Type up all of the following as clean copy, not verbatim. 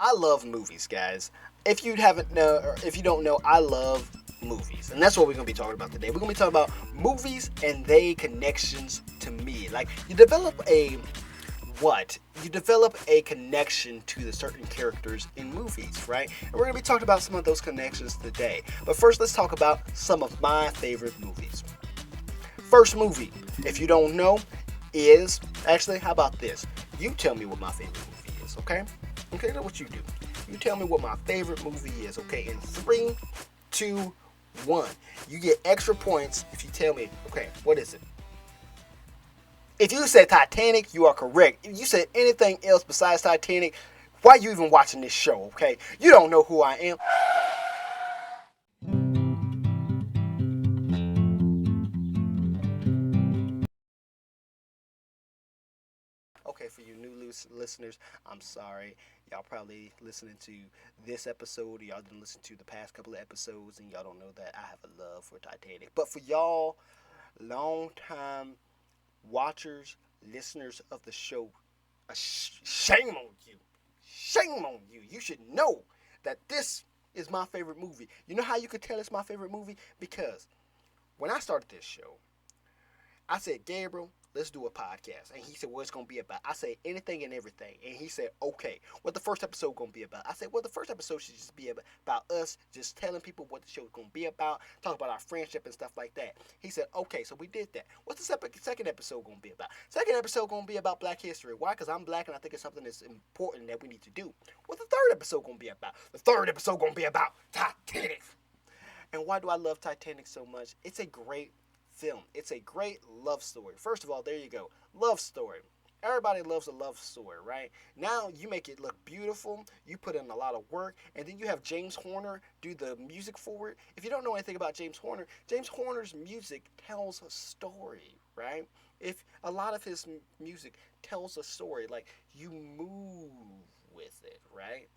I love movies, guys. If you haven't know, or if you don't know, I love movies, and that's what we're gonna be talking about today. We're gonna be talking about movies and they connections to me. Like you develop a what? You develop a connection to the certain characters in movies, right? And we're gonna be talking about some of those connections today. But first, let's talk about some of my favorite movies. First movie, if you don't know, is actually, how about this? You tell me what my favorite movie is, okay? Okay, that's what you do. You tell me what my favorite movie is, okay? In three, two, one. You get extra points if you tell me, okay, what is it? If you said Titanic, you are correct. If you said anything else besides Titanic, why are you even watching this show, okay? You don't know who I am. Okay, for you new listeners, I'm sorry. Y'all probably listening to this episode, or y'all didn't listen to the past couple of episodes, and y'all don't know that I have a love for Titanic. But for y'all, long time watchers, listeners of the show, shame on you. Shame on you. You should know that this is my favorite movie. You know how you could tell it's my favorite movie? Because when I started this show, I said, Gabriel, let's do a podcast. And he said, what it's going to be about? I said, anything and everything. And he said, okay, what the first episode going to be about? I said, well, the first episode should just be about us just telling people what the show is going to be about, talk about our friendship and stuff like that. He said, okay, so we did that. What's the second episode going to be about? Second episode going to be about Black history. Why? Because I'm black and I think it's something that's important that we need to do. What's the third episode going to be about? The third episode going to be about Titanic. And why do I love Titanic so much? It's a great film. It's a great love story. First of all, there you go. Love story. Everybody loves a love story, right? Now you make it look beautiful. You put in a lot of work, and then you have James Horner do the music for it. If you don't know anything about James Horner's music tells a story, right? If a lot of his music tells a story, like you move with it, right?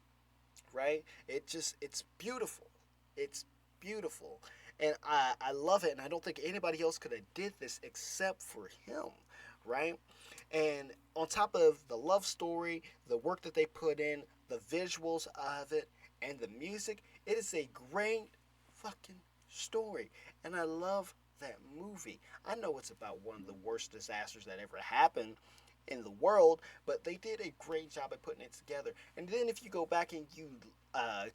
Right? It's beautiful. It's beautiful. And I love it, and I don't think anybody else could have did this except for him, right? And on top of the love story, the work that they put in, the visuals of it, and the music, it is a great fucking story. And I love that movie. I know it's about one of the worst disasters that ever happened in the world, but they did a great job at putting it together. And then if you go back and you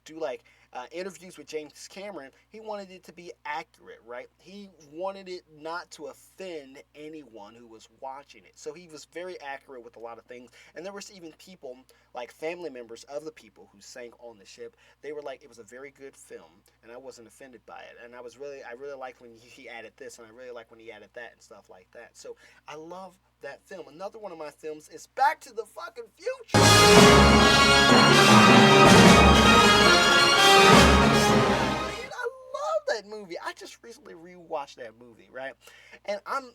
do like interviews with James Cameron, he wanted it to be accurate, right? He wanted it not to offend anyone who was watching it. So he was very accurate with a lot of things. And there was even people, like family members of the people who sank on the ship, they were like, it was a very good film, and I wasn't offended by it. And I really liked when he added this, and I really liked when he added that and stuff like that. So I love that film. Another one of my films is Back to the fucking Future. I love that movie. I just recently rewatched that movie, right? And I'm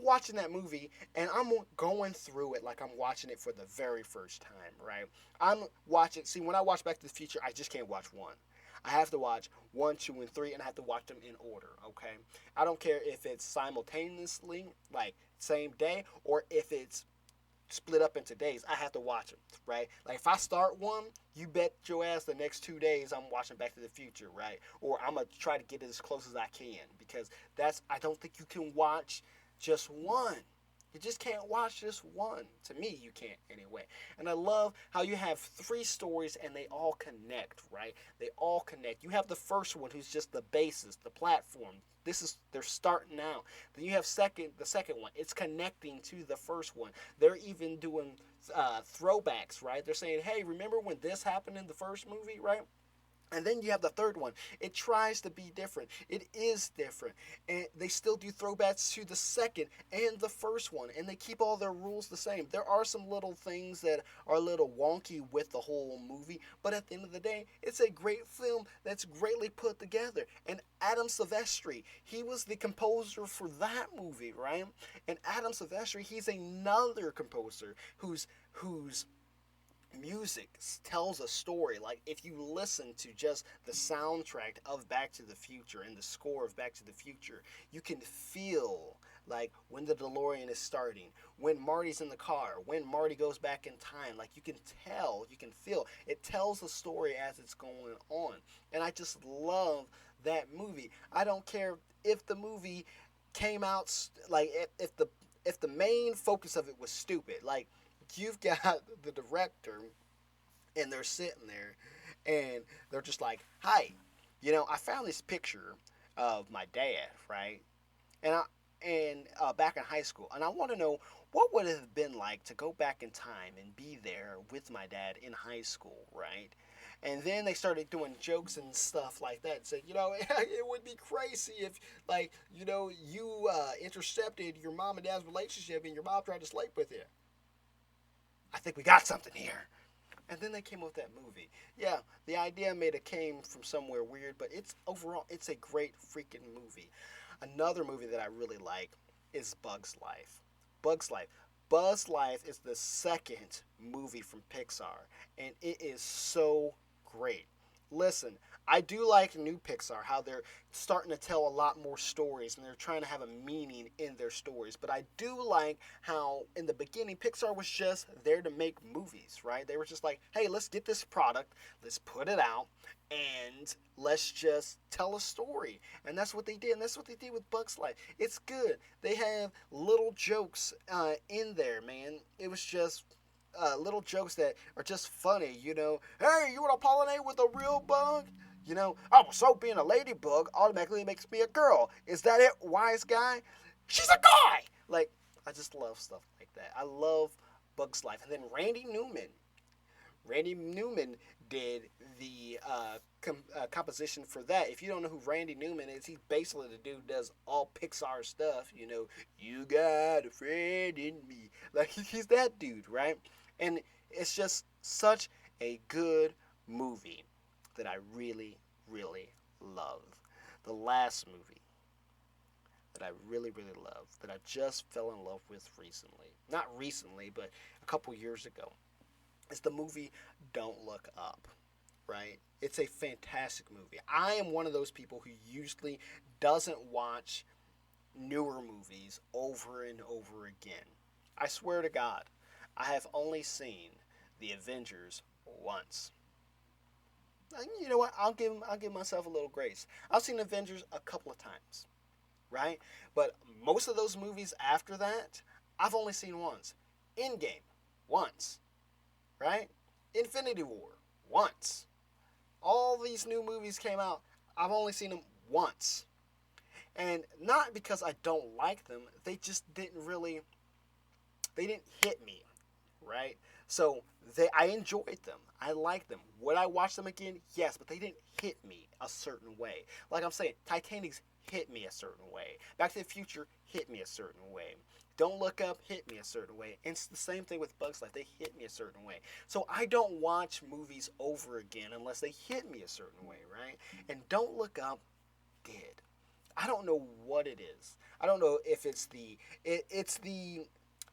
watching that movie and I'm going through it like I'm watching it for the very first time, right? I'm watching. See, when I watch Back to the Future, I just can't watch one. I have to watch one, two, and three, and I have to watch them in order. Okay, I don't care if it's simultaneously, like same day, or if it's split up into days. I have to watch them, right? Like if I start one, you bet your ass the next 2 days I'm watching Back to the Future, right? Or I'm gonna try to get it as close as I can because that's I don't think you can watch just one. You just can't watch just one. To me, you can't anyway. And I love how you have three stories and they all connect, right? They all connect. You have the first one who's just the basis, the platform. This is they're starting out. Then you have the second one. It's connecting to the first one. They're even doing throwbacks, right? They're saying, "Hey, remember when this happened in the first movie, right?" And then you have the third one. It tries to be different. It is different. And they still do throwbacks to the second and the first one. And they keep all their rules the same. There are some little things that are a little wonky with the whole movie. But at the end of the day, it's a great film that's greatly put together. And Adam Silvestri, he was the composer for that movie, right? And Adam Silvestri, he's another composer who's music tells a story. Like if you listen to just the soundtrack of Back to the Future and the score of Back to the Future, you can feel like when the DeLorean is starting, when Marty's in the car, when Marty goes back in time. Like you can tell, you can feel. It tells the story as it's going on. And I just love that movie. I don't care if the movie came out like if the main focus of it was stupid. Like you've got the director and they're sitting there and they're just like, "Hi, I found this picture of my dad, right? And back in high school, and I want to know what would it have been like to go back in time and be there with my dad in high school, right?" And then they started doing jokes and stuff like that. And said, it would be crazy if, like, you intercepted your mom and dad's relationship and your mom tried to sleep with you. I think we got something here. And then they came up with that movie. Yeah, the idea may have came from somewhere weird, but it's overall it's a great freaking movie. Another movie that I really like is Bug's Life. Bug's Life. Bug's Life is the second movie from Pixar, and it is so great. Listen, I do like new Pixar, how they're starting to tell a lot more stories and they're trying to have a meaning in their stories. But I do like how in the beginning Pixar was just there to make movies, right? They were just like, hey, let's get this product, let's put it out, and let's just tell a story. And that's what they did. And that's what they did with Bugs Life. It's good. They have little jokes in there, man. It was just little jokes that are just funny, Hey, you want to pollinate with a real bug? Oh, so being a ladybug automatically makes me a girl. Is that it, wise guy? She's a guy! Like, I just love stuff like that. I love Bugs Life. And then Randy Newman. Randy Newman did the composition for that. If you don't know who Randy Newman is, he's basically the dude who does all Pixar stuff. You got a friend in me. Like, he's that dude, right? And it's just such a good movie that I really, really love. The last movie that I really, really love, that I just fell in love with recently. Not recently, but a couple years ago. Is the movie Don't Look Up, right? It's a fantastic movie. I am one of those people who usually doesn't watch newer movies over and over again. I swear to God, I have only seen The Avengers once. You know what? I'll give myself a little grace. I've seen Avengers a couple of times, right? But most of those movies after that, I've only seen once. Endgame, once, right? Infinity War, once. All these new movies came out. I've only seen them once. And not because I don't like them, they just didn't really, they didn't hit me, right? So I enjoyed them. I liked them. Would I watch them again? Yes, but they didn't hit me a certain way. Like I'm saying, Titanic's hit me a certain way. Back to the Future hit me a certain way. Don't Look Up hit me a certain way. And it's the same thing with Bugs Life. They hit me a certain way. So I don't watch movies over again unless they hit me a certain way, right? And Don't Look Up did. I don't know what it is. I don't know if it's it's the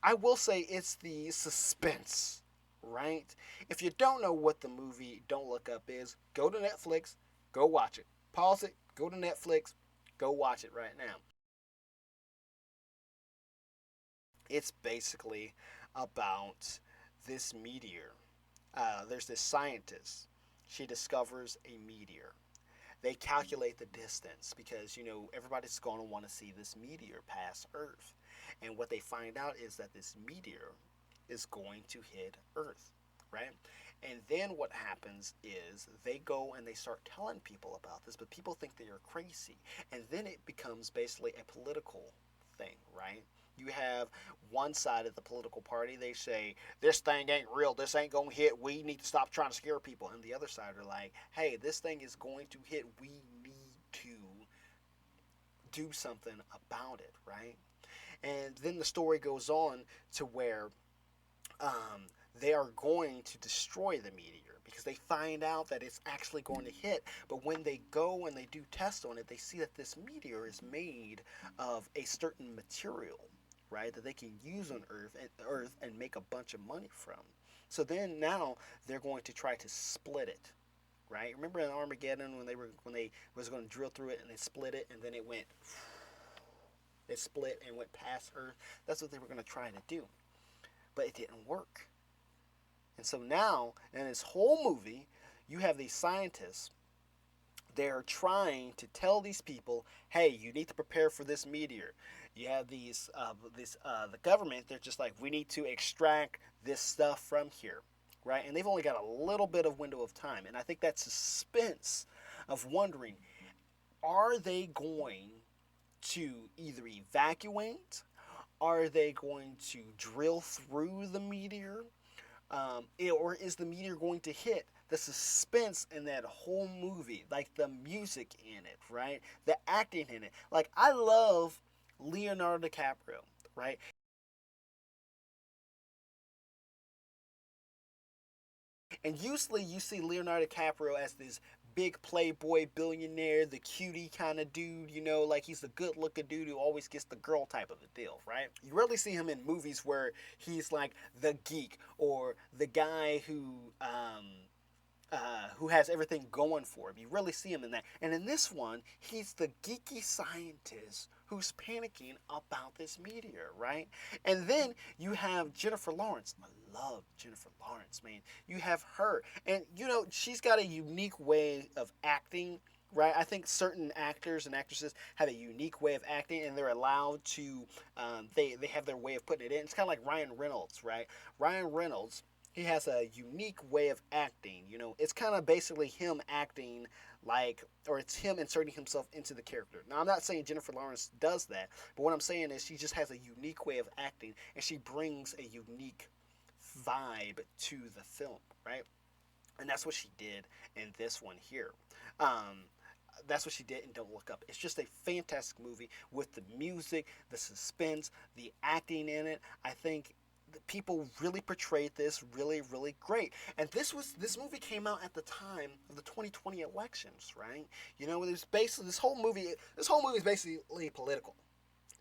I will say it's the suspense, right? If you don't know what the movie Don't Look Up is, go to Netflix, go watch it. Pause it, go to Netflix, go watch it right now. It's basically about this meteor. There's this scientist. She discovers a meteor. They calculate the distance because everybody's going to want to see this meteor pass Earth. And what they find out is that this meteor is going to hit Earth, right? And then what happens is they go and they start telling people about this, but people think they are crazy. And then it becomes basically a political thing, right? You have one side of the political party, they say, this thing ain't real, this ain't going to hit, we need to stop trying to scare people. And the other side are like, hey, this thing is going to hit, we need to do something about it, right? And then the story goes on to where they are going to destroy the meteor because they find out that it's actually going to hit. But when they go and they do tests on it, they see that this meteor is made of a certain material, right, that they can use on Earth and make a bunch of money from. So then now they're going to try to split it, right? Remember in Armageddon when they was going to drill through it and they split it and then it went It split and went past Earth. That's what they were going to try to do. But it didn't work. And so now, in this whole movie, you have these scientists. They're trying to tell these people, hey, you need to prepare for this meteor. You have the government. They're just like, we need to extract this stuff from here, right? And they've only got a little bit of window of time. And I think that suspense of wondering, are they going to either evacuate? Are they going to drill through the meteor? Or is the meteor going to hit? The suspense in that whole movie, like the music in it, right? The acting in it. Like, I love Leonardo DiCaprio, right? And usually you see Leonardo DiCaprio as this big playboy billionaire, the cutie kind of dude, like he's the good looking dude who always gets the girl type of a deal, right? You rarely see him in movies where he's like the geek or the guy who has everything going for him. You really see him in that. And in this one, he's the geeky scientist who's panicking about this meteor, right? And then you have Jennifer Lawrence. I love Jennifer Lawrence, man. You have her. And, she's got a unique way of acting, right? I think certain actors and actresses have a unique way of acting, and they're allowed to, they have their way of putting it in. It's kind of like Ryan Reynolds, right? Ryan Reynolds, he has a unique way of acting. It's kind of basically him acting like, or it's him inserting himself into the character. Now, I'm not saying Jennifer Lawrence does that, but what I'm saying is she just has a unique way of acting, and she brings a unique vibe to the film, right? And that's what she did in this one here. That's what she did in Don't Look Up. It's just a fantastic movie with the music, the suspense, the acting in it. I think people really portrayed this really, really great. And this movie came out at the time of the 2020 elections, right? It was basically this whole movie is basically political,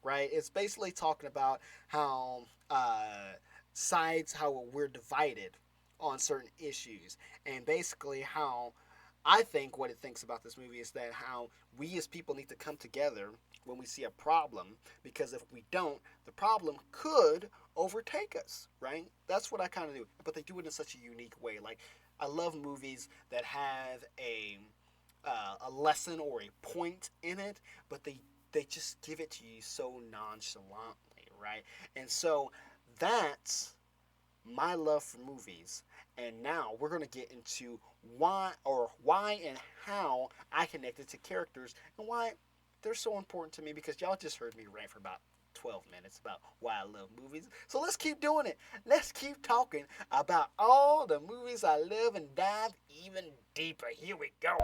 right? It's basically talking about how how we're divided on certain issues, and basically how I think what it thinks about this movie is that how we as people need to come together when we see a problem, because if we don't, the problem could overtake us, right? That's what I kind of do. But they do it in such a unique way. Like, I love movies that have a lesson or a point in it, but they just give it to you so nonchalantly, right? And so that's my love for movies. And now we're going to get into why and how I connected to characters and why they're so important to me, because y'all just heard me rant for about 12 minutes about why I love movies. So let's keep doing it. Let's keep talking about all the movies I love and dive even deeper. Here we go.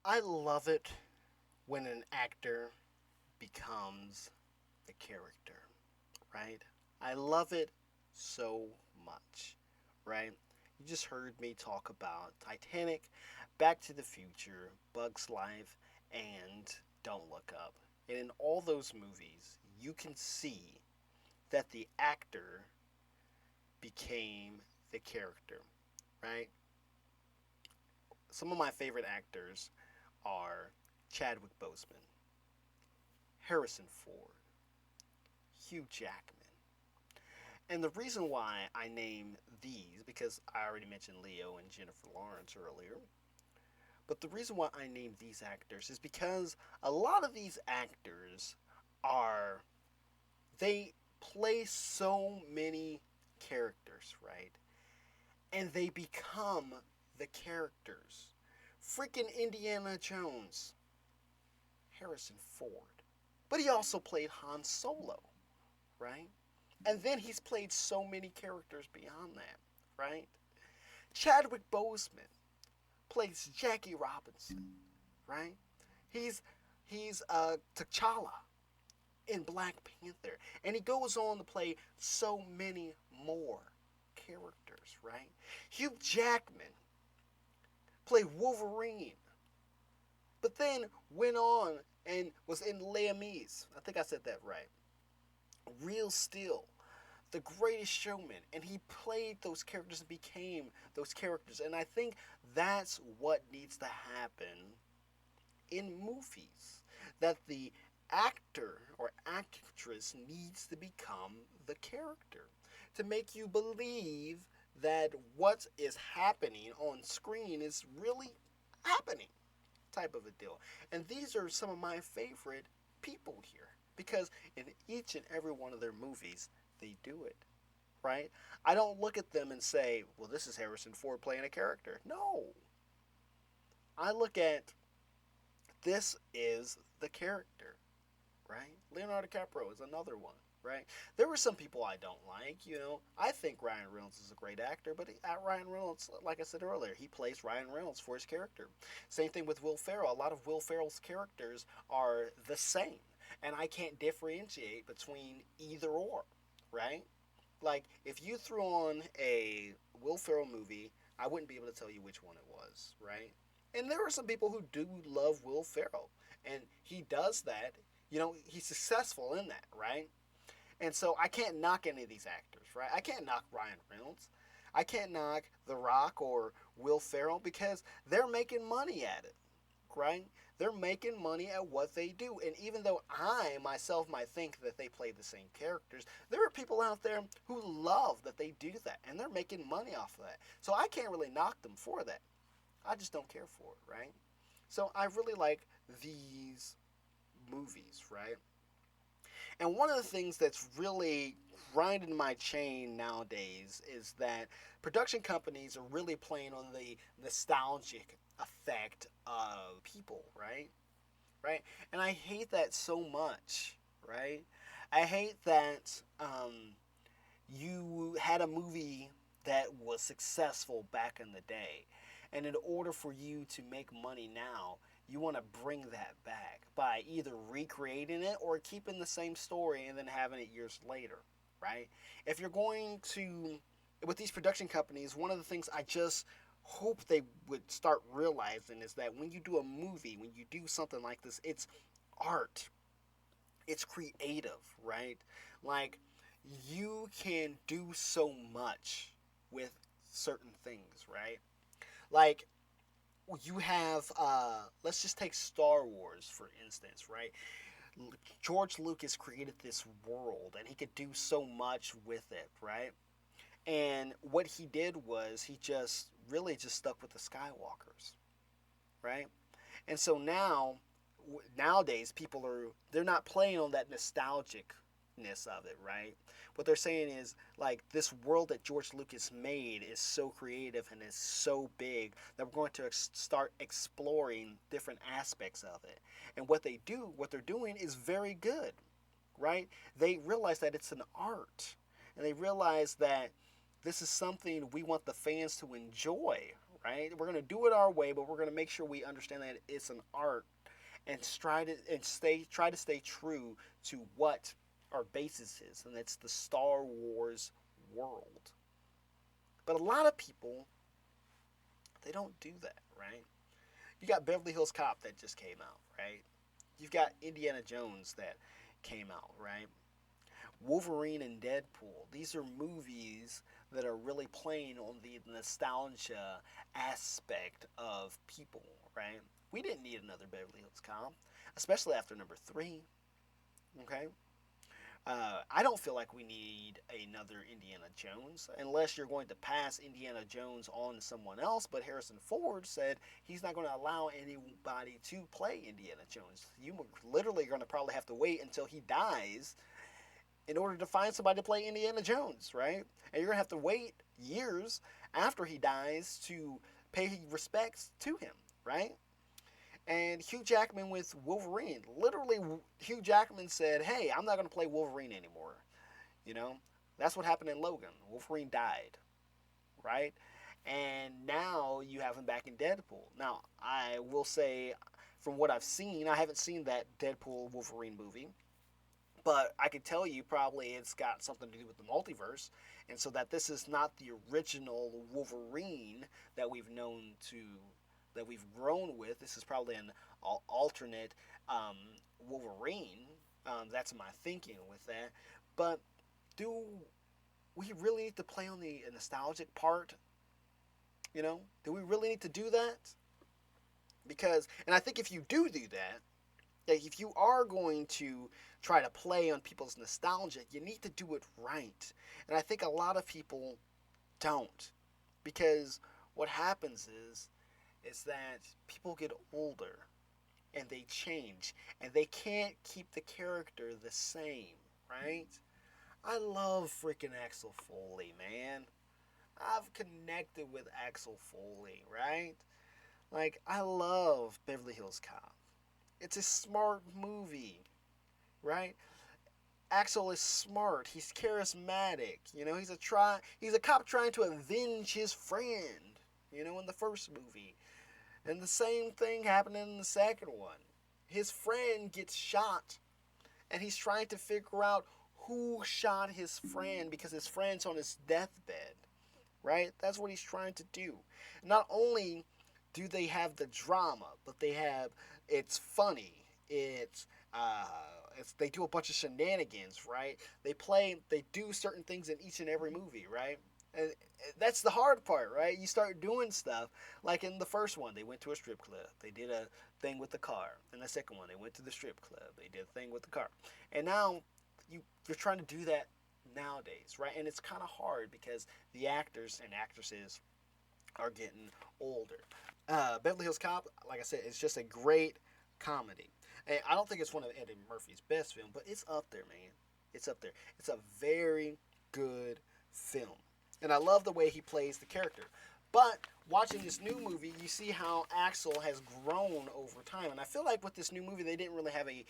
I love it when an actor becomes the character, right? I love it so much, right? You just heard me talk about Titanic, Back to the Future, Bug's Life, and Don't Look Up. And in all those movies, you can see that the actor became the character, right? Some of my favorite actors are Chadwick Boseman, Harrison Ford, Hugh Jackman. And the reason why I name these, because I already mentioned Leo and Jennifer Lawrence earlier, but the reason why I name these actors is because a lot of these actors are, they play so many characters, right? And they become the characters. Freaking Indiana Jones, Harrison Ford. But he also played Han Solo, right? And then he's played so many characters beyond that, right? Chadwick Boseman plays Jackie Robinson, right? He's T'Challa in Black Panther, and he goes on to play so many more characters, right? Hugh Jackman played Wolverine, but then went on and was in Les Mis. I think I said that right. Real Steel, The Greatest Showman, and he played those characters and became those characters. And I think that's what needs to happen in movies. That the actor or actress needs to become the character to make you believe that what is happening on screen is really happening, type of a deal. And these are some of my favorite people here because in each and every one of their movies, they do it, right? I don't look at them and say, well, this is Harrison Ford playing a character. No. I look at this is the character, right? Leonardo DiCaprio is another one, right? There were some people I don't like, you know. I think Ryan Reynolds is a great actor, but Ryan Reynolds, like I said earlier, he plays Ryan Reynolds for his character. Same thing with Will Ferrell. A lot of Will Ferrell's characters are the same, and I can't differentiate between either or, right? Like, if you threw on a Will Ferrell movie, I wouldn't be able to tell you which one it was, right? And there are some people who do love Will Ferrell, and he does that. You know, he's successful in that, right? And so I can't knock any of these actors, right? I can't knock Ryan Reynolds. I can't knock The Rock or Will Ferrell because they're making money at it, right? They're making money at what they do. And even though I myself might think that they play the same characters, there are people out there who love that they do that and they're making money off of that. So I can't really knock them for that. I just don't care for it, right? So I really like these movies, right? And one of the things that's really grinding my chain nowadays is that production companies are really playing on the nostalgic effect of people, right? Right? And I hate that so much, right? I hate that you had a movie that was successful back in the day. And in order for you to make money now, you want to bring that back by either recreating it or keeping the same story and then having it years later, right? If you're going to, with these production companies, one of the things I just hope they would start realizing is that when you do a movie, when you do something like this, it's art, it's creative, right? Like, you can do so much with certain things, right? Like, you have let's just take Star Wars for instance, right? George Lucas created this world and he could do so much with it, right? And what he did was he just really just stuck with the Skywalkers, right? And so nowadays people they're not playing on that nostalgicness of it, right? What they're saying is like this world that George Lucas made is so creative and is so big that we're going to start exploring different aspects of it. And what they're doing is very good, right? They realize that it's an art, and they realize that this is something we want the fans to enjoy, right? We're going to do it our way, but we're going to make sure we understand that it's an art and try to stay true to what our basis is, and it's the Star Wars world. But a lot of people, they don't do that, right? You got Beverly Hills Cop that just came out, right? You've got Indiana Jones that came out, right? Wolverine and Deadpool. These are movies that are really playing on the nostalgia aspect of people, right? We didn't need another Beverly Hills Cop, especially after number 3, okay? I don't feel like we need another Indiana Jones unless you're going to pass Indiana Jones on to someone else. But Harrison Ford said he's not going to allow anybody to play Indiana Jones. You literally are going to probably have to wait until he dies in order to find somebody to play Indiana Jones, right? And you're going to have to wait years after he dies to pay respects to him, right? And Hugh Jackman with Wolverine. Literally, Hugh Jackman said, hey, I'm not going to play Wolverine anymore. You know, that's what happened in Logan. Wolverine died, right? And now you have him back in Deadpool. Now, I will say, from what I've seen, I haven't seen that Deadpool Wolverine movie, but I could tell you probably it's got something to do with the multiverse, and so that this is not the original Wolverine that we've known to, that we've grown with. This is probably an alternate um, Wolverine. That's my thinking with that. But do we really need to play on the nostalgic part? Do we really need to do that? Because, and I think if you do that, like if you are going to try to play on people's nostalgia, you need to do it right. And I think a lot of people don't, because what happens is that people get older and they change and they can't keep the character the same, right? I love freaking Axel Foley, man. I've connected with Axel Foley, right? Like, I love Beverly Hills Cop. It's a smart movie, right? Axel is smart. He's charismatic. He's a cop trying to avenge his friend. In the first movie, and the same thing happened in the second one. His friend gets shot, and he's trying to figure out who shot his friend because his friend's on his deathbed. Right? That's what he's trying to do. Not only do they have the drama, but it's funny. They do a bunch of shenanigans, right? They do certain things in each and every movie, right? And that's the hard part, right? You start doing stuff like in the first one, they went to a strip club. They did a thing with the car. In the second one, they went to the strip club. They did a thing with the car. And now you're trying to do that nowadays, right? And it's kind of hard because the actors and actresses are getting older. Beverly Hills Cop, like I said, it's just a great comedy. And I don't think it's one of Eddie Murphy's best films, but it's up there, man. It's up there. It's a very good film. And I love the way he plays the character. But watching this new movie, you see how Axel has grown over time. And I feel like with this new movie, they didn't really have they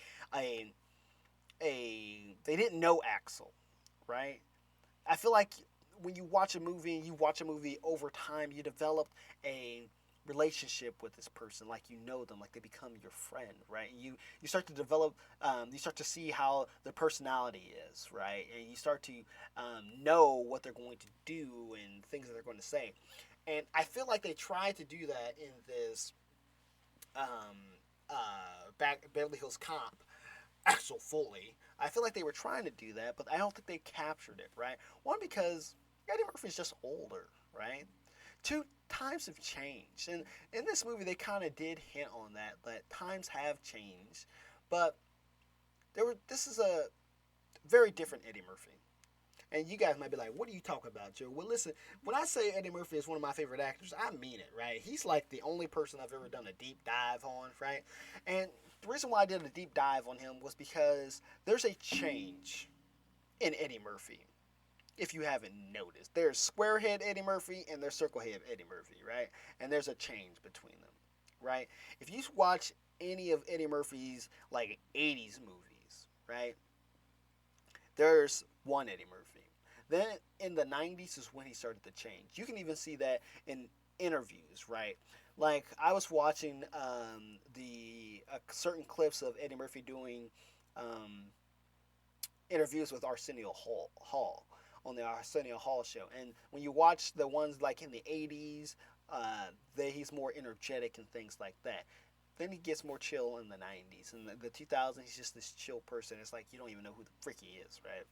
didn't know Axel, right? I feel like when you watch a movie and you watch a movie over time, you develop a relationship with this person, like you know them, like they become your friend, right? You start to develop, you start to see how their personality is, right? And you start to know what they're going to do and things that they're going to say. And I feel like they tried to do that in this Beverly Hills Cop, Axel Foley. I feel like they were trying to do that, but I don't think they captured it, right? One, because Eddie Murphy's just older, right? Two, times have changed. And in this movie, they kind of did hint on that times have changed. But this is a very different Eddie Murphy. And you guys might be like, what are you talking about, Joe? Well, listen, when I say Eddie Murphy is one of my favorite actors, I mean it, right? He's like the only person I've ever done a deep dive on, right? And the reason why I did a deep dive on him was because there's a change in Eddie Murphy. If you haven't noticed, there's squarehead Eddie Murphy and there's circlehead Eddie Murphy, right? And there's a change between them, right? If you watch any of Eddie Murphy's like 80s movies, right? There's one Eddie Murphy. Then in the 90s is when he started to change. You can even see that in interviews, right? Like I was watching the certain clips of Eddie Murphy doing interviews with Arsenio Hall on the Arsenio Hall show. And when you watch the ones like in the 80s, he's more energetic and things like that. Then he gets more chill in the 90s. And the 2000s, he's just this chill person. It's like you don't even know who the frick he is, right?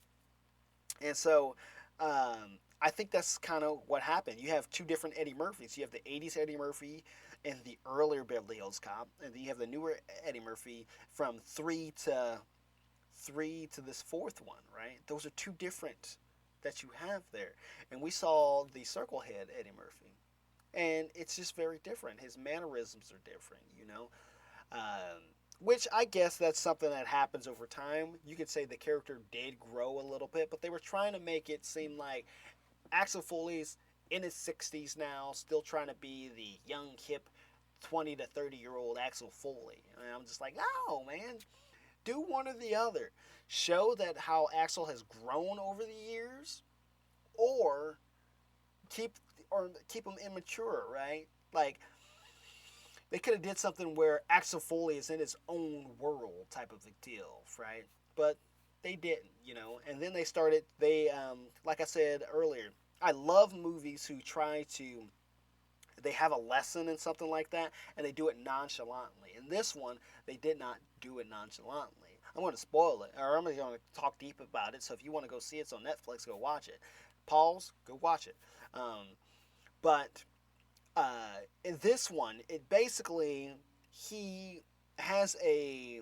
And so I think that's kind of what happened. You have two different Eddie Murphys. You have the 80s Eddie Murphy and the earlier Beverly Hills Cop. And then you have the newer Eddie Murphy from 3 to this fourth one, right? Those are two different that you have there. And we saw the circle head Eddie Murphy. And it's just very different. His mannerisms are different, you know? Which I guess that's something that happens over time. You could say the character did grow a little bit, but they were trying to make it seem like Axel Foley's in his 60s now, still trying to be the young, hip, 20 to 30-year-old Axel Foley. And I'm just like, no, man. Do one or the other. Show that how Axel has grown over the years, or keep him immature, right? Like they could have did something where Axel Foley is in his own world type of a deal, right? But they didn't, you know. And then like I said earlier, I love movies who try to they have a lesson in something like that, and they do it nonchalantly. In this one, they did not do it nonchalantly. I'm going to spoil it, or I'm going to talk deep about it. So if you want to go see it, it's on Netflix. Go watch it. Pause. Go watch it. But in this one, it basically he has a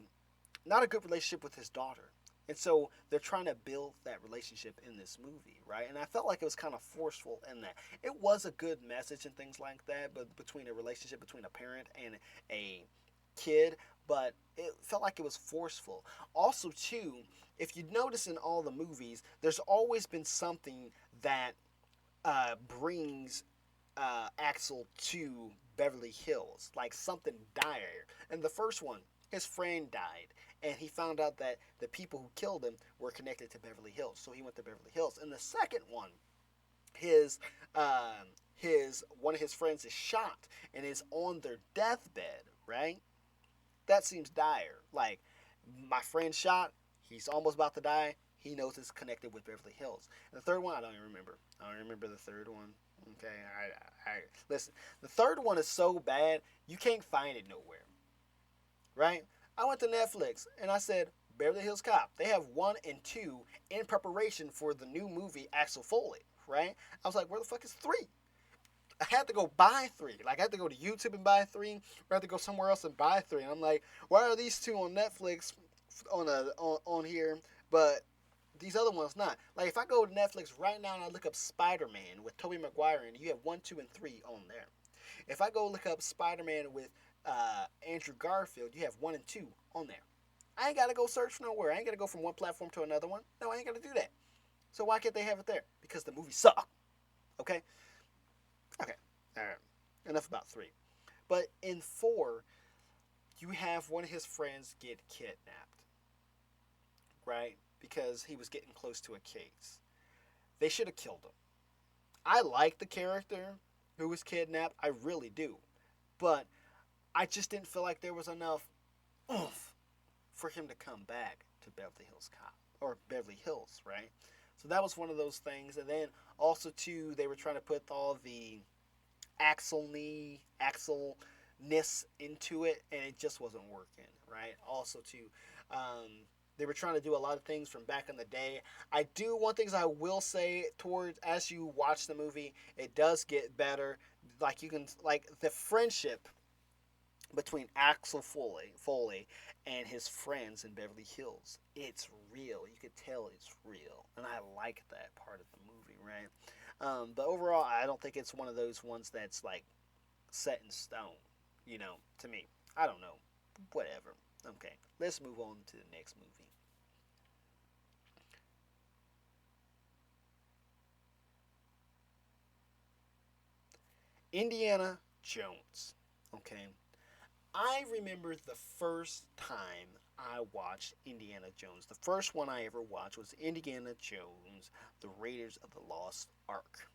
not a good relationship with his daughter. And so they're trying to build that relationship in this movie, right? And I felt like it was kind of forceful in that. It was a good message and things like that, but between a relationship between a parent and a kid, but it felt like it was forceful. Also, too, if you notice in all the movies, there's always been something that brings Axel to Beverly Hills, like something dire. And the first one, his friend died, and he found out that the people who killed him were connected to Beverly Hills, so he went to Beverly Hills. And the second one, his one of his friends is shot and is on their deathbed, right? That seems dire. Like, my friend shot, he's almost about to die. He knows it's connected with Beverly Hills. And the third one, I don't even remember. I don't remember the third one. Okay, I listen. The third one is so bad you can't find it nowhere, right? I went to Netflix and I said Beverly Hills Cop. They have 1 and 2 in preparation for the new movie Axel Foley, right? I was like, where the fuck is 3? I had to go buy 3. Like, I had to go to YouTube and buy 3, or I had to go somewhere else and buy 3. And I'm like, why are these 2 on Netflix on here, but these other ones not? Like, if I go to Netflix right now and I look up Spider-Man with Tobey Maguire, and you have 1, 2, and 3 on there. If I go look up Spider-Man with Andrew Garfield, you have 1 and 2 on there. I ain't got to go search nowhere. I ain't got to go from one platform to another one. No, I ain't got to do that. So why can't they have it there? Because the movie sucked. Okay? Okay. All right. Enough about 3. But in 4, you have one of his friends get kidnapped. Right? Because he was getting close to a case. They should have killed him. I like the character who was kidnapped. I really do. But I just didn't feel like there was enough oomph for him to come back to Beverly Hills Cop. Or Beverly Hills, right? So that was one of those things. And then also, too, they were trying to put all the Axelness into it, and it just wasn't working, right? Also, too, they were trying to do a lot of things from back in the day. One things I will say towards as you watch the movie, it does get better. Like, you can, like, the friendship between Axel Foley and his friends in Beverly Hills, it's real. You could tell it's real, and I like that part of the movie, right? But overall, I don't think it's one of those ones that's like set in stone, to me. I don't know. Whatever. Okay, let's move on to the next movie. Indiana Jones. Okay. I remember the first time I watched Indiana Jones. The first one I ever watched was Indiana Jones, The Raiders of the Lost Ark.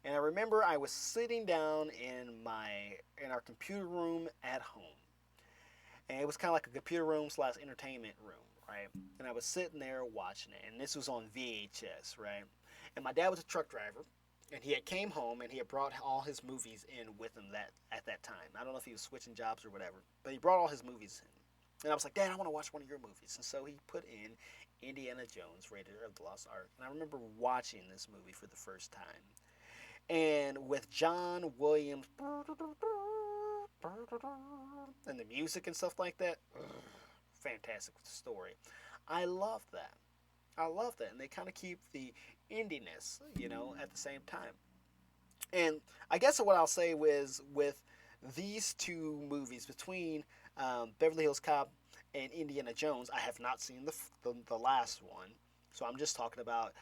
And I remember I was sitting down in our computer room at home. And it was kind of like a computer room / entertainment room, right? And I was sitting there watching it. And this was on VHS, right? And my dad was a truck driver. And he had came home and he had brought all his movies in with him at that time. I don't know if he was switching jobs or whatever, but he brought all his movies in. And I was like, Dad, I want to watch one of your movies. And so he put in Indiana Jones, Raiders of the Lost Ark. And I remember watching this movie for the first time. And with John Williams and the music and stuff like that, fantastic story. I love that. I love that. And they kind of keep the indiness, at the same time. And I guess what I'll say is with these 2 movies, between Beverly Hills Cop and Indiana Jones, I have not seen the last one. So I'm just talking about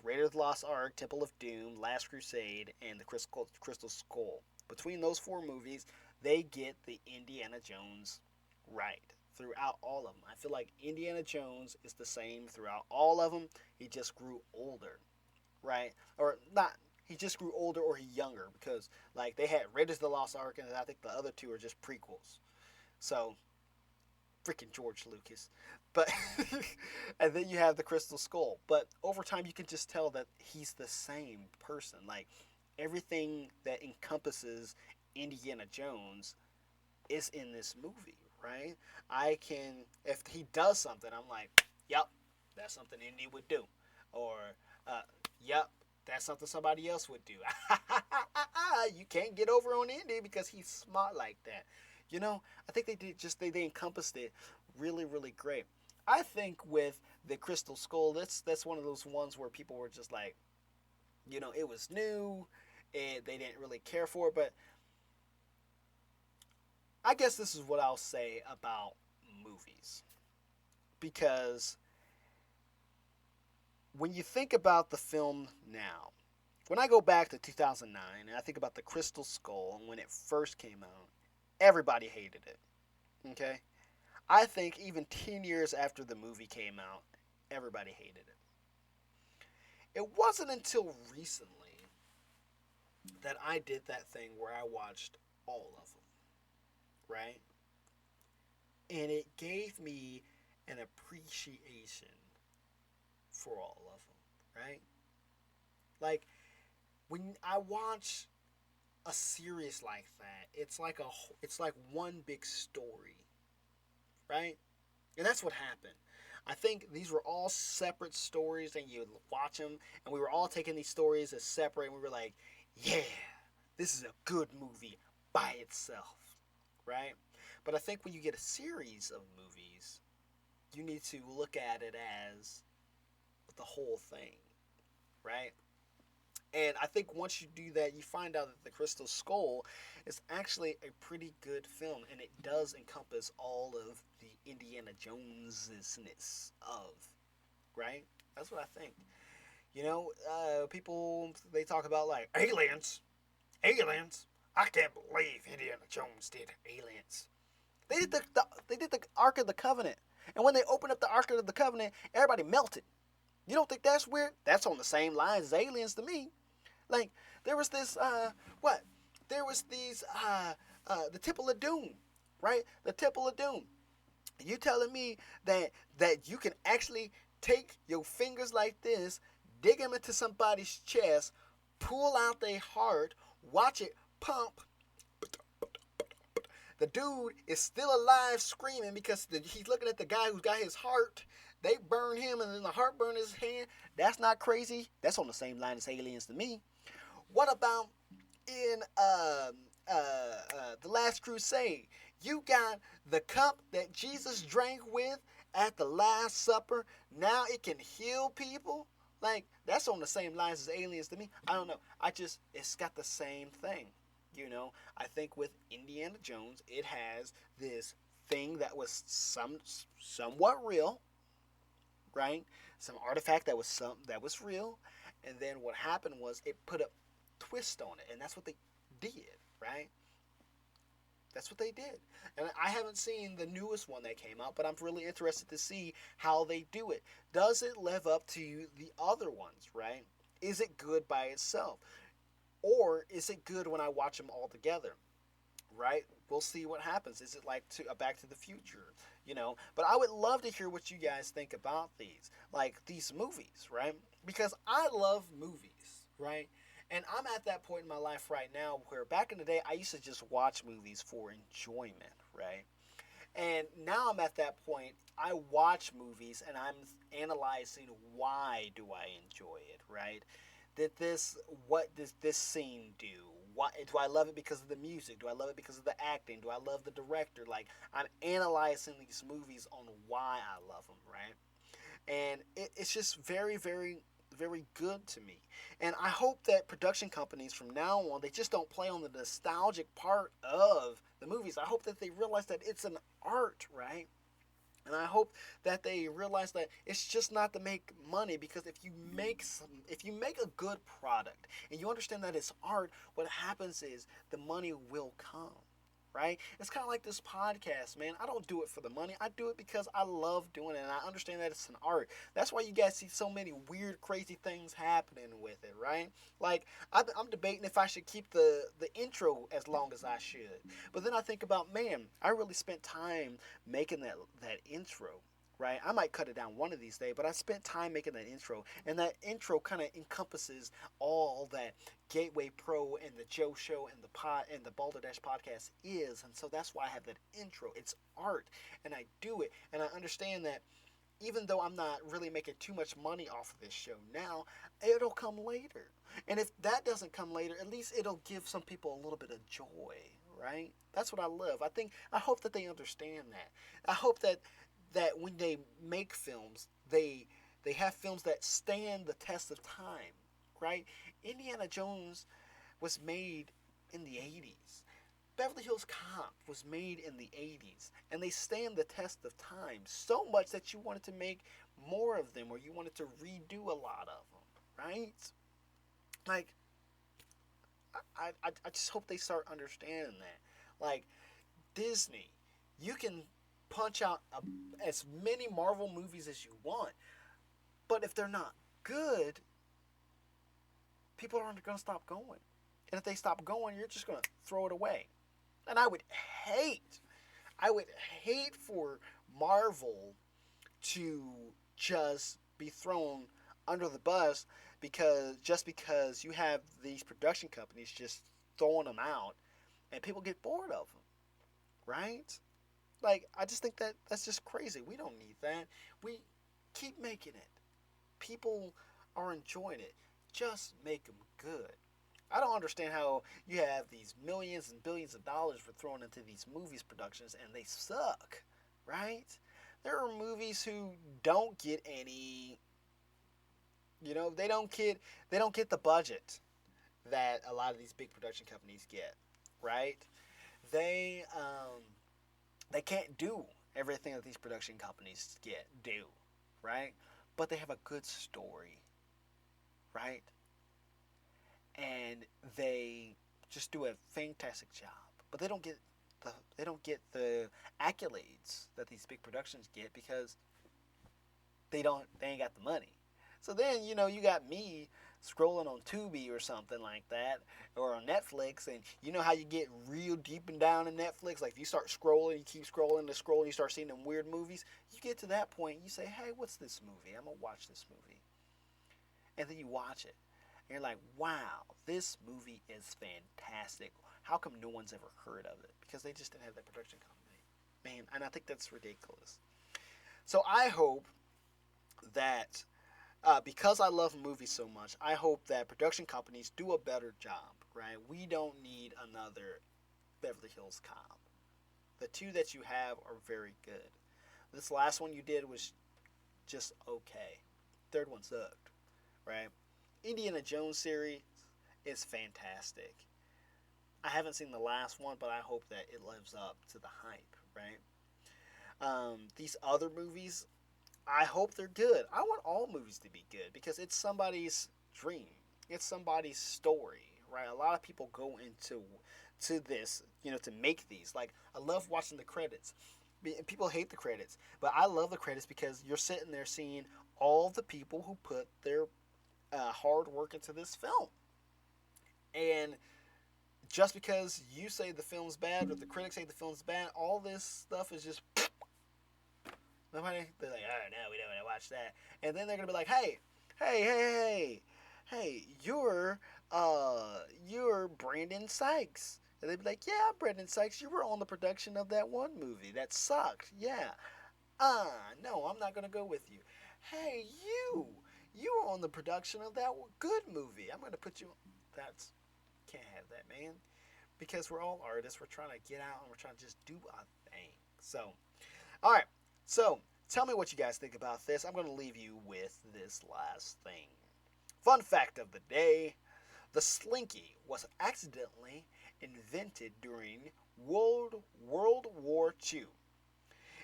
Raiders of the Lost Ark, Temple of Doom, Last Crusade, and the Crystal Skull. Between those 4 movies, they get the Indiana Jones right throughout all of them. I feel like Indiana Jones is the same throughout all of them. He just grew older, right? Or not, he just grew older or he younger, because like they had Raiders of the Lost Ark, and I think the other 2 are just prequels. So freaking George Lucas. But and then you have the Crystal Skull. But over time you can just tell that he's the same person. Like everything that encompasses Indiana Jones is in this movie, right? I can, if he does something, I'm like, yep, that's something Indy would do. Or, yep, that's something somebody else would do. You can't get over on Indy because he's smart like that. You know, I think they did just, they encompassed it really, really great. I think with the Crystal Skull, that's one of those ones where people were just like, you know, it was new and they didn't really care for it. But I guess this is what I'll say about movies. Because when you think about the film now, when I go back to 2009 and I think about the Crystal Skull and when it first came out, everybody hated it. Okay? I think even 10 years after the movie came out, everybody hated it. It wasn't until recently that I did that thing where I watched all of them, right? And it gave me an appreciation for all of them, right? Like when I watch a series like that, it's like one big story, right? And that's what happened. I think these were all separate stories, and you watch them, and we were all taking these stories as separate, and we were like, yeah, this is a good movie by itself, right? But I think when you get a series of movies, you need to look at it as the whole thing, right? And I think once you do that, you find out that The Crystal Skull is actually a pretty good film, and it does encompass all of the Indiana Jonesness of, right? That's what I think. You know, people, they talk about like aliens, aliens. I can't believe Indiana Jones did aliens. They did the Ark of the Covenant, and when they opened up the Ark of the Covenant, everybody melted. You don't think that's weird? That's on the same lines as aliens to me. Like there was this what? There was these the Temple of Doom, right? The Temple of Doom. You telling me that you can actually take your fingers like this, dig them into somebody's chest, pull out their heart, watch it pump. The dude is still alive screaming because he's looking at the guy who's got his heart. They burn him and then the heart burn his hand. That's not crazy. That's on the same line as aliens to me. What about in the Last Crusade? You got the cup that Jesus drank with at the Last Supper. Now it can heal people. Like that's on the same lines as aliens to me. I don't know. It's got the same thing. You know, I think with Indiana Jones, it has this thing that was somewhat real, right? Some artifact that was real, and then what happened was it put a twist on it, and that's what they did, right? That's what they did. And I haven't seen the newest one that came out, but I'm really interested to see how they do it. Does it live up to the other ones, right? Is it good by itself? Or is it good when I watch them all together? Right? We'll see what happens. Is it like a Back to the Future? You know, but I would love to hear what you guys think about these movies, right? Because I love movies, right? And I'm at that point in my life right now where back in the day I used to just watch movies for enjoyment, right? And now I'm at that point I watch movies and I'm analyzing why do I enjoy it, right? What does this scene do? Why do I love it because of the music? Do I love it because of the acting? Do I love the director? Like I'm analyzing these movies on why I love them, right? And it's just very, very, very good to me. And I hope that production companies from now on they just don't play on the nostalgic part of the movies. I hope that they realize that it's an art, right? And I hope that they realize that it's just not to make money because if you make a good product and you understand that it's art, what happens is the money will come. Right? It's kind of like this podcast, man. I don't do it for the money. I do it because I love doing it and I understand that it's an art. That's why you guys see so many weird, crazy things happening with it, right? Like, I'm debating if I should keep the intro as long as I should. But then I think about, man, I really spent time making that intro, right? I might cut it down one of these days, but I spent time making that intro, and that intro kind of encompasses all that Gateway Pro and the Joe Show and the Balderdash podcast is, and so that's why I have that intro. It's art, and I do it, and I understand that even though I'm not really making too much money off of this show now, it'll come later. And if that doesn't come later, at least it'll give some people a little bit of joy, right? That's what I love. I hope that they understand that. I hope that when they make films, they have films that stand the test of time, right? Indiana Jones was made in the 80s. Beverly Hills Cop was made in the 80s, and they stand the test of time so much that you wanted to make more of them, or you wanted to redo a lot of them, right? Like, I just hope they start understanding that. Like, Disney, you can punch out as many Marvel movies as you want, but if they're not good, people aren't going to stop going. And if they stop going, you're just going to throw it away. And I would hate for Marvel to just be thrown under the bus because you have these production companies just throwing them out and people get bored of them, right? Like, I just think that that's just crazy. We don't need that. We keep making it. People are enjoying it. Just make them good. I don't understand how you have these millions and billions of dollars for thrown into these movies productions and they suck, right? There are movies who don't get any, they don't get the budget that a lot of these big production companies get, right? They they can't do everything that these production companies do, right? But they have a good story, right? And they just do a fantastic job. But they don't get the accolades that these big productions get because they ain't got the money. So then, you got me scrolling on Tubi or something like that, or on Netflix, and you know how you get real deep and down in Netflix, like if you start scrolling, you keep scrolling and scrolling, you start seeing them weird movies, you get to that point, you say, hey, what's this movie? I'm going to watch this movie. And then you watch it. And you're like, wow, this movie is fantastic. How come no one's ever heard of it? Because they just didn't have that production company. Man, and I think that's ridiculous. So I hope that because I love movies so much, I hope that production companies do a better job, right? We don't need another Beverly Hills Cop. The two that you have are very good. This last one you did was just okay. Third one sucked, right? Indiana Jones series is fantastic. I haven't seen the last one, but I hope that it lives up to the hype, right? These other movies, I hope they're good. I want all movies to be good because it's somebody's dream. It's somebody's story, right? A lot of people go to this, to make these. Like, I love watching the credits. People hate the credits, but I love the credits because you're sitting there seeing all the people who put their hard work into this film. And just because you say the film's bad or the critics say the film's bad, all this stuff is just nobody. They're like, oh no, we don't want to watch that. And then they're gonna be like, hey, you're Brandon Sykes. And they'd be like, yeah, Brandon Sykes, you were on the production of that one movie that sucked. Yeah. No, I'm not gonna go with you. Hey, you were on the production of that good movie. I'm gonna put you. That's can't have that, man. Because we're all artists. We're trying to get out and we're trying to just do our thing. So, all right. So, tell me what you guys think about this. I'm going to leave you with this last thing. Fun fact of the day. The Slinky was accidentally invented during World War II.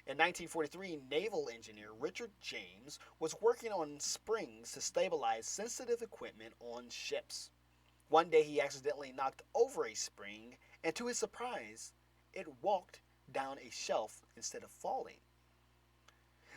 In 1943, naval engineer Richard James was working on springs to stabilize sensitive equipment on ships. One day he accidentally knocked over a spring, and to his surprise, it walked down a shelf instead of falling.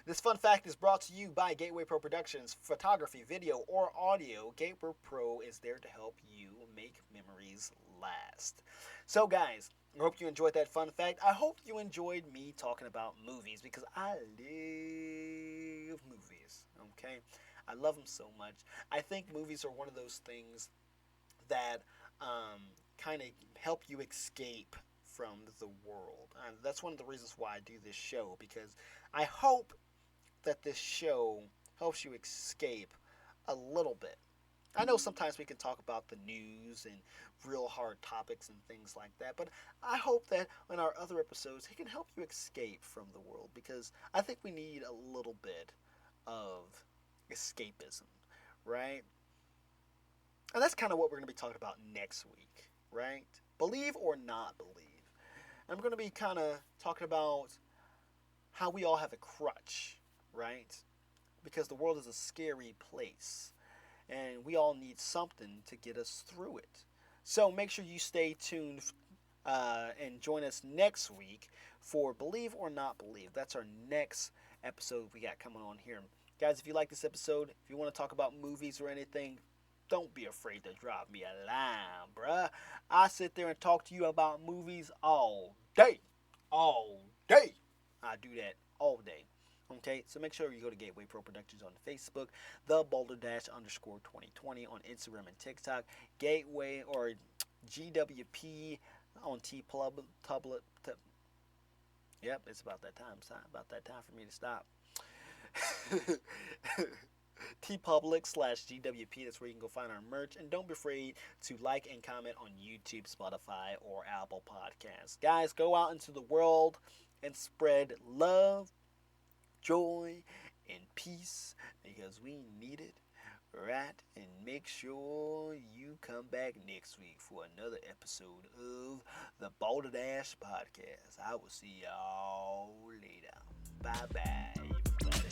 This fun fact is brought to you by Gateway Pro Productions. Photography, video, or audio, Gateway Pro is there to help you make memories last. So, guys, I hope you enjoyed that fun fact. I hope you enjoyed me talking about movies because I love movies. Okay, I love them so much. I think movies are one of those things that kind of help you escape from the world. And that's one of the reasons why I do this show, because I hope that this show helps you escape a little bit. I know sometimes we can talk about the news and real hard topics and things like that, but I hope that in our other episodes, it can help you escape from the world, because I think we need a little bit of escapism, right? And that's kind of what we're going to be talking about next week, right? Believe or not believe. And I'm going to be kind of talking about how we all have a crutch, right? Because the world is a scary place, and we all need something to get us through it. So make sure you stay tuned and join us next week for Believe or Not Believe. That's our next episode we got coming on here. Guys, if you like this episode, if you want to talk about movies or anything, don't be afraid to drop me a line, bruh. I sit there and talk to you about movies all day. All day. I do that all day. Okay, so make sure you go to Gateway Pro Productions on Facebook, the Boulder Dash _ 2020 on Instagram and TikTok, Gateway or GWP on Tablet. Yep, it's about that time. It's about that time for me to stop. TeePublic /GWP. That's where you can go find our merch. And don't be afraid to like and comment on YouTube, Spotify, or Apple Podcasts. Guys, go out into the world and spread love, joy, and peace, because we need it, right? And make sure you come back next week for another episode of the Boulder Dash Podcast. I will see y'all later. Bye-bye, everybody.